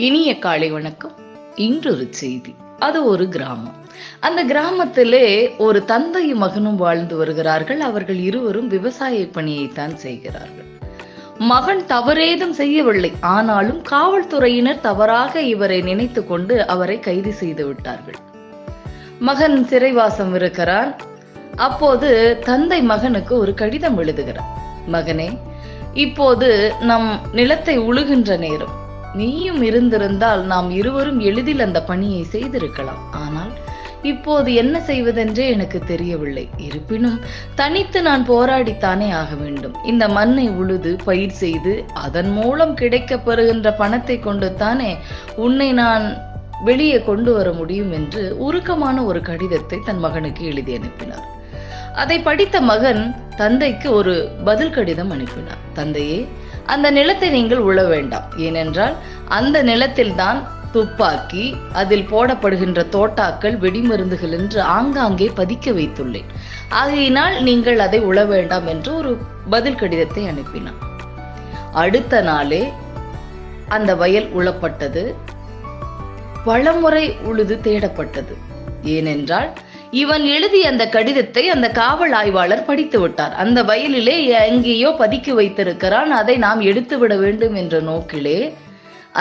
இனிய காலை வணக்கம். இன்றொரு செய்தி. அது ஒரு கிராமம். அந்த கிராமத்திலே ஒரு தந்தையும் மகனும் வாழ்ந்து வருகிறார்கள். அவர்கள் இருவரும் விவசாய பணியைத்தான் செய்கிறார்கள். மகன் தவறேதும் செய்யவில்லை. ஆனாலும் காவல்துறையினர் தவறாக இவரை நினைத்து கொண்டு அவரை கைது செய்து விட்டார்கள். மகன் சிறைவாசம் இருக்கிறான். அப்போது தந்தை மகனுக்கு ஒரு கடிதம் எழுதுகிறார். மகனே, இப்போது நம் நிலத்தை உழுகின்ற நேரம். நீயும் இருந்திருந்தால் நாம் இருவரும் எளிதில் அந்த பணியை செய்திருக்கலாம். ஆனால் இப்போது என்ன செய்வதென்றே எனக்கு தெரியவில்லை. இருப்பினும் தனித்து நான் போராடித்தானே ஆக வேண்டும். இந்த மண்ணை உழுது பயிர் செய்து அதன் மூலம் கிடைக்கப் பெறுகின்ற பணத்தை கொண்டு தானே உன்னை நான் வெளியே கொண்டு வர முடியும் என்று உருக்கமான ஒரு கடிதத்தை தன் மகனுக்கு எழுதி அனுப்பினார். அதை படித்த மகன் தந்தைக்கு ஒரு பதில் கடிதம் அனுப்பினார். தந்தையே, அந்த நிலத்தை நீங்கள் உழ வேண்டாம். ஏனென்றால் அந்த நிலத்தில் தான் துப்பாக்கி, அதில் போடப்படுகின்ற தோட்டாக்கள், வெடிமருந்துகள் என்று ஆங்காங்கே பதிக்க வைத்துள்ளேன். ஆகையினால் நீங்கள் அதை உழ வேண்டாம் என்று ஒரு பதில் கடிதத்தை அனுப்பினார். அடுத்த நாளே அந்த வயல் உழப்பட்டது. பலமுறை உழுது தேடப்பட்டது. ஏனென்றால் இவன் எழுதிய அந்த கடிதத்தை அந்த காவல் ஆய்வாளர் படித்து விட்டார். அந்த வயலிலே எங்கேயோ பதுக்கி வைத்திருக்கிறான், அதை நாம் எடுத்து விட வேண்டும் என்ற நோக்கிலே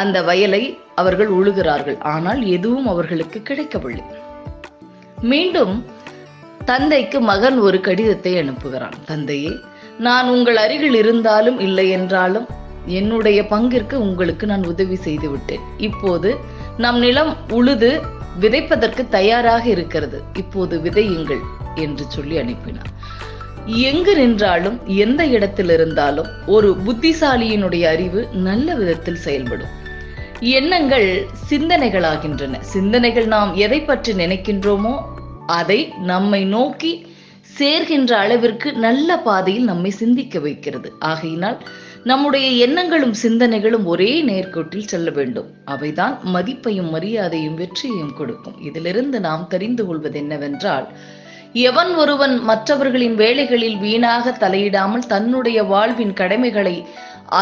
அந்த வயலை அவர்கள் உழுகிறார்கள். ஆனால் எதுவும் அவர்களுக்கு கிடைக்கவில்லை. மீண்டும் தந்தைக்கு மகன் ஒரு கடிதத்தை அனுப்புகிறான். தந்தையே, நான் உங்கள் அருகில் இருந்தாலும் இல்லை என்றாலும் என்னுடைய பங்கிற்கு உங்களுக்கு நான் உதவி செய்து விட்டேன். இப்போது நம் நிலம் உழுது விதைப்பதற்கு தயாராக இருக்கிறது. இப்போது விதையுங்கள் என்று சொல்லி அனுப்பினார். எங்கு நின்றாலும் எந்த இடத்தில் இருந்தாலும் ஒரு புத்திசாலியினுடைய அறிவு நல்ல விதத்தில் செயல்படும். எண்ணங்கள் சிந்தனைகளாகின்றன. சிந்தனைகள் நாம் எதை பற்றி நினைக்கின்றோமோ அதை நம்மை நோக்கி சேர்கின்ற அளவிற்கு நல்ல பாதையில் நம்மை சிந்திக்க வைக்கிறது. ஆகையினால் நம்முடைய எண்ணங்களும் சிந்தனைகளும் ஒரே நேர்கோட்டில் செல்ல வேண்டும். அவைதான் மதிப்பையும் மரியாதையும் வெற்றியையும் கொடுக்கும். இதிலிருந்து நாம் தெரிந்து கொள்வது என்னவென்றால், எவன் ஒருவன் மற்றவர்களின் வேலைகளில் வீணாக தலையிடாமல் தன்னுடைய வாழ்வின் கடமைகளை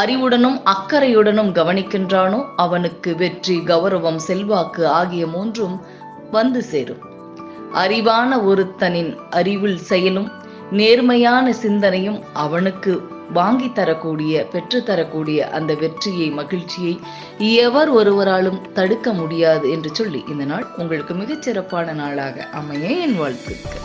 அறிவுடனும் அக்கறையுடனும் கவனிக்கின்றானோ அவனுக்கு வெற்றி, கௌரவம், செல்வாக்கு ஆகிய மூன்றும் வந்து சேரும். அறிவான ஒருத்தனின் அறிவில் செயலும் நேர்மையான சிந்தனையும் அவனுக்கு வாங்கி தரக்கூடிய, பெற்று தரக்கூடிய அந்த வெற்றியை, மகிழ்ச்சியை எவர் ஒருவராலும் தடுக்க முடியாது என்று சொல்லி இந்த நாள் உங்களுக்கு மிகச்சிறப்பான நாளாக அமைய என் வாழ்த்துக்கள்.